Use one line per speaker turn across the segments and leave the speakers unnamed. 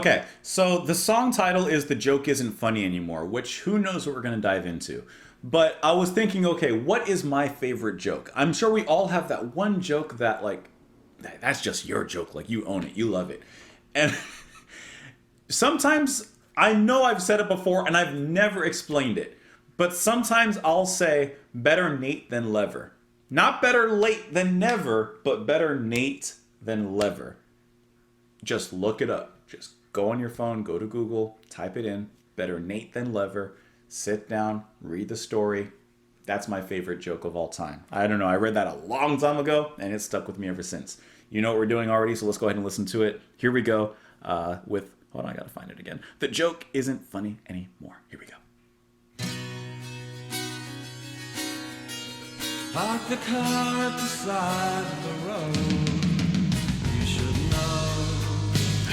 Okay, so the song title is The Joke Isn't Funny Anymore, which who knows what we're going to dive into. But I was thinking, okay, what is my favorite joke? I'm sure we all have that one joke that, like, that's just your joke. Like, you own it, you love it. And sometimes I know I've said it before and I've never explained it. But sometimes I'll say, better Nate than Lever. Not better late than never, but better Nate than Lever. Just look it up. Just go on your phone, go to Google, type it in. Better Nate than Lever. Sit down, read the story. That's my favorite joke of all time. I don't know. I read that a long time ago, and it's stuck with me ever since. You know what we're doing already, so let's go ahead and listen to it. Here we go with... Hold on, I gotta find it again. The joke isn't funny anymore. Here we go.
Park the car at the side of the road. You should know.
I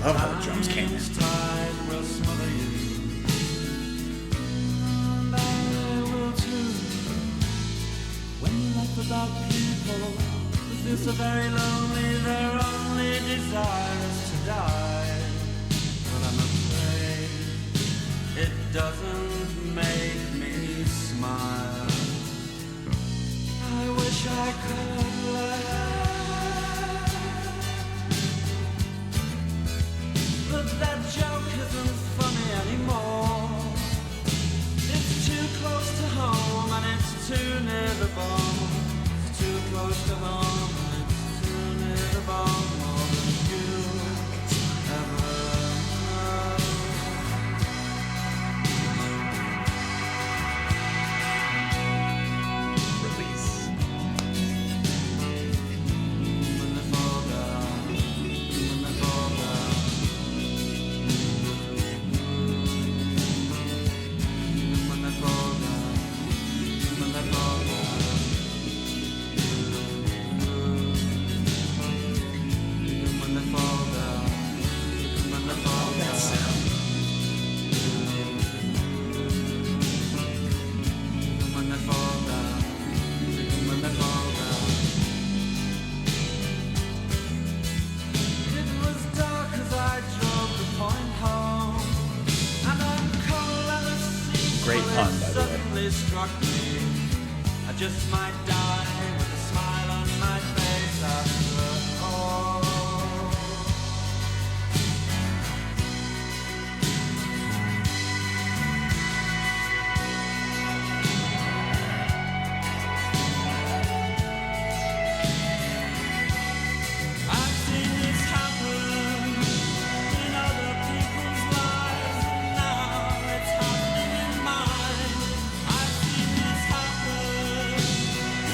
love how the drums came in.
Tide will smother you. And I will too. When you laugh about people who feel so very lonely, their only desire is to die. But I'm afraid it doesn't make me smile. I wish I could laugh, but that joke isn't funny anymore. It's too close to home and it's too near the bone. It's too close to home and it's too near the bone. More than you ever know.
Release.
When they fall down, when they fall down. When they fall down, when they fall down. When they fall down, when they fall down. When they fall down, when they fall down. It was dark as I drove the point home, and I'm cold and the sea
Great pun, by the way.
suddenly struck me. I just might die with a smile on my face after all. I've seen this happen in other people's lives, and now it's happening in mine. I've seen this happen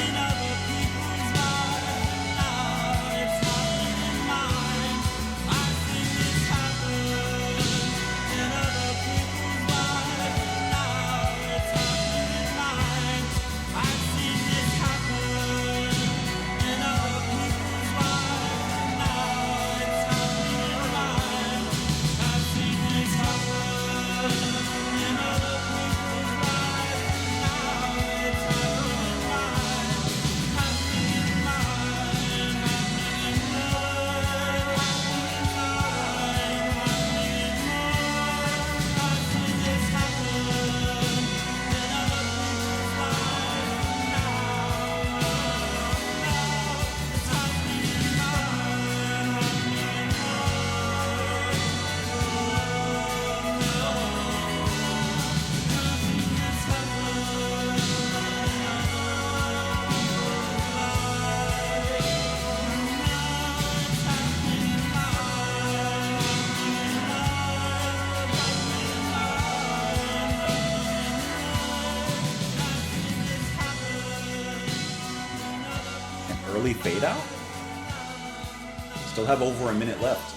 in other people's lives, and now it's happening in mine. I've seen this happen in other people's lives, and now it's happening in mine. I've seen this happen in other people's lives, and now it's happening in mine. I've seen this happen in other people's lives, and now it's happening in mine. Happening in mine, happening in mine, happening in mine. I've seen this happen in other people's lives, and now it's happening in mine, happening in
An early fade out? Still have over a minute left.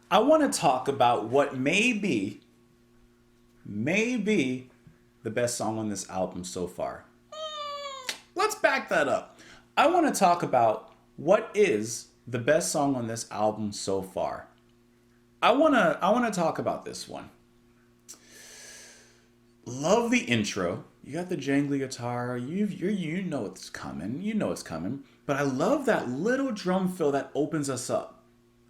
I want to talk about what may be the best song on this album so far. Let's back that up. I want to talk about what is the best song on this album so far. I want to talk about this one. Love the intro. You got the jangly guitar. You know it's coming. You know it's coming. But I love that little drum fill that opens us up.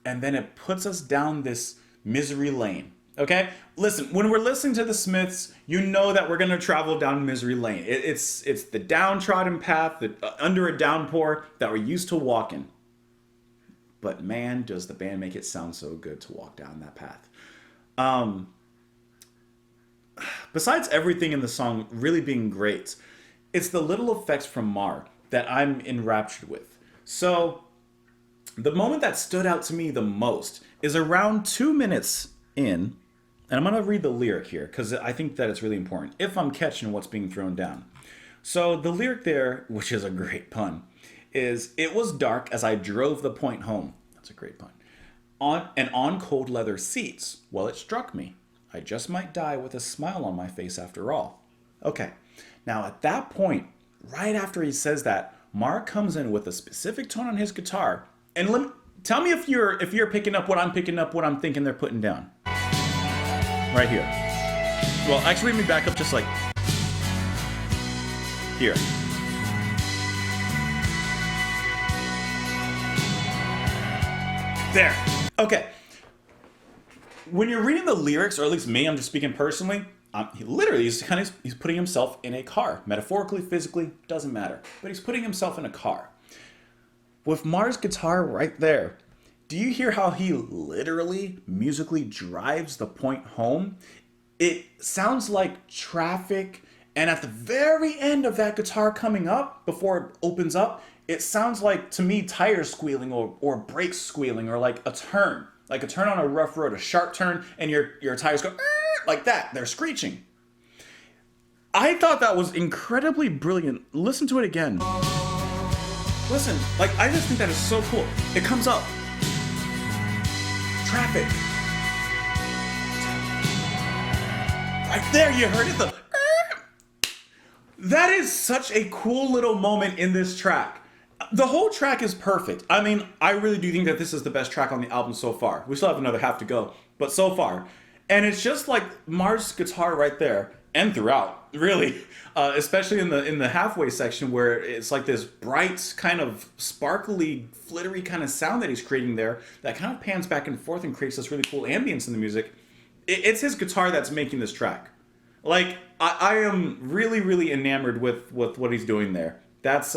And then it puts us down this misery lane. Okay? Listen, when we're listening to the Smiths, you know that we're going to travel down misery lane. It's the downtrodden path under a downpour that we're used to walking. But man, does the band make it sound so good to walk down that path. Besides everything in the song really being great, it's the little effects from Marr that I'm enraptured with. So, the moment that stood out to me the most is around 2 minutes in, and I'm going to read the lyric here because I think that it's really important if I'm catching what's being thrown down. So, the lyric there, which is a great pun, is, "It was dark as I drove the point home." That's a great pun. On cold leather seats. Well, it struck me. I just might die with a smile on my face after all. Okay, now at that point, right after he says that, Marr comes in with a specific tone on his guitar, and tell me if you're picking up what I'm picking up, what I'm thinking they're putting down. Right here. Well, actually, let me back up just like here. There. Okay. When you're reading the lyrics, or at least me, I'm just speaking personally, he's putting himself in a car. Metaphorically, physically, doesn't matter. But he's putting himself in a car. With Marr's guitar right there, do you hear how he literally, musically drives the point home? It sounds like traffic, and at the very end of that guitar coming up, before it opens up, it sounds like, to me, tires squealing or brakes squealing, or like a turn. Like a turn on a rough road, a sharp turn, and your tires go like that. They're screeching. I thought that was incredibly brilliant. Listen to it again. Listen, like, I just think that is so cool. It comes up. Traffic. Right there, you heard it. That is such a cool little moment in this track. The whole track is perfect. I mean, I really do think that this is the best track on the album so far. We still have another half to go, but so far. And it's just like Marr's guitar right there, and throughout, really. Especially in the halfway section where it's like this bright, kind of sparkly, flittery kind of sound that he's creating there that kind of pans back and forth and creates this really cool ambience in the music. It's his guitar that's making this track. Like, I am really, really enamored with what he's doing there. That's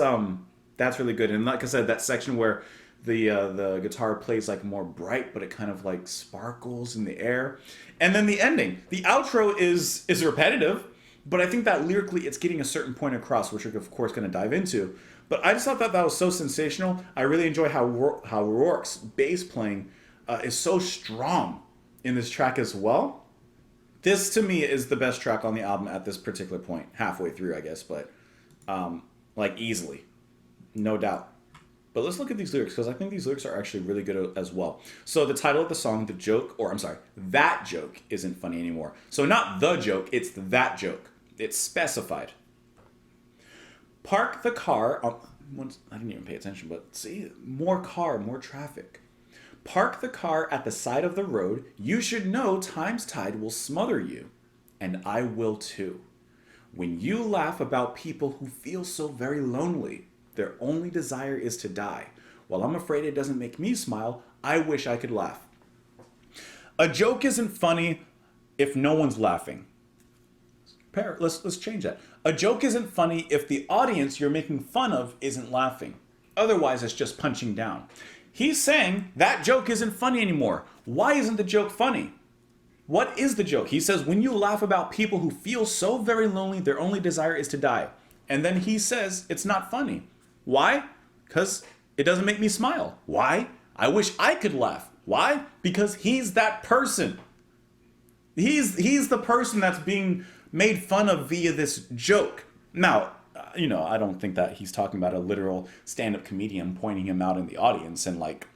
really good. And like I said, that section where the guitar plays like more bright, but it kind of like sparkles in the air. And then the ending. The outro is repetitive, but I think that lyrically it's getting a certain point across, which we're of course going to dive into. But I just thought that was so sensational. I really enjoy how Rourke's bass playing is so strong in this track as well. This to me is the best track on the album at this particular point. Halfway through, I guess, but like easily. No doubt. But let's look at these lyrics, because I think these lyrics are actually really good as well. So the title of the song, That Joke Isn't Funny Anymore. So not the joke, it's that joke. It's specified. Park the car. I didn't even pay attention, but see, more traffic. Park the car at the side of the road. You should know time's tide will smother you. And I will too. When you laugh about people who feel so very lonely, their only desire is to die. While I'm afraid it doesn't make me smile, I wish I could laugh. A joke isn't funny if no one's laughing. Let's change that. A joke isn't funny if the audience you're making fun of isn't laughing. Otherwise, it's just punching down. He's saying that joke isn't funny anymore. Why isn't the joke funny? What is the joke? He says, when you laugh about people who feel so very lonely, their only desire is to die. And then he says it's not funny. Why? Because it doesn't make me smile. Why? I wish I could laugh. Why? Because he's that person. He's the person that's being made fun of via this joke. Now, I don't think that he's talking about a literal stand-up comedian pointing him out in the audience and like,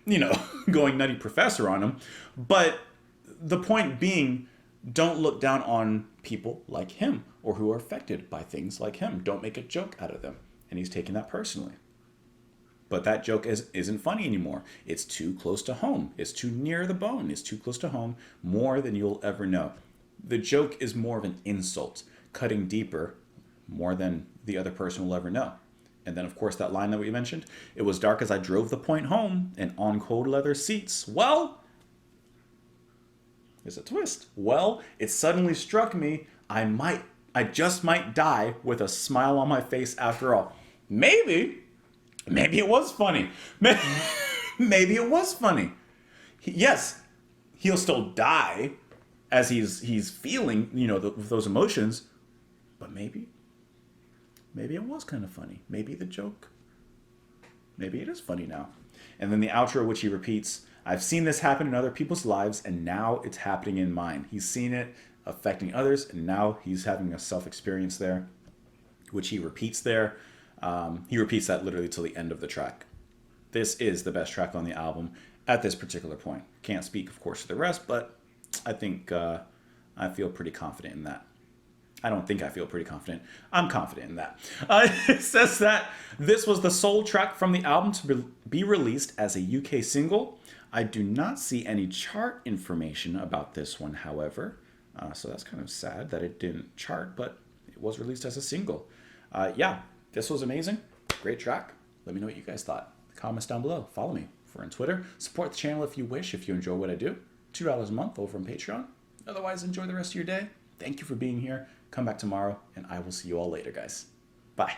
going nutty professor on him. But the point being, don't look down on people like him or who are affected by things like him. Don't make a joke out of them. And he's taking that personally. But that joke isn't funny anymore. It's too close to home. It's too near the bone. It's too close to home, more than you'll ever know. The joke is more of an insult, cutting deeper, more than the other person will ever know. And then, of course, that line that we mentioned, it was dark as I drove the point home and on cold leather seats. Well, there's a twist. Well, it suddenly struck me, I just might die with a smile on my face after all. Maybe it was funny. Maybe it was funny. Yes, he'll still die as he's feeling, those emotions, but maybe it was kind of funny. Maybe the joke, maybe it is funny now. And then the outro, which he repeats, I've seen this happen in other people's lives, and now it's happening in mine. He's seen it affecting others, and now he's having a self-experience there, which he repeats there. He repeats that literally till the end of the track. This is the best track on the album at this particular point. Can't speak, of course, to the rest, but I think I feel pretty confident in that. I don't think I feel pretty confident. I'm confident in that. It says that this was the sole track from the album to be released as a UK single. I do not see any chart information about this one, however. So that's kind of sad that it didn't chart, but it was released as a single. Yeah, this was amazing. Great track. Let me know what you guys thought. Comments down below. Follow me on Twitter. Support the channel if you wish, if you enjoy what I do. $2 a month over on Patreon. Otherwise, enjoy the rest of your day. Thank you for being here. Come back tomorrow, and I will see you all later, guys. Bye.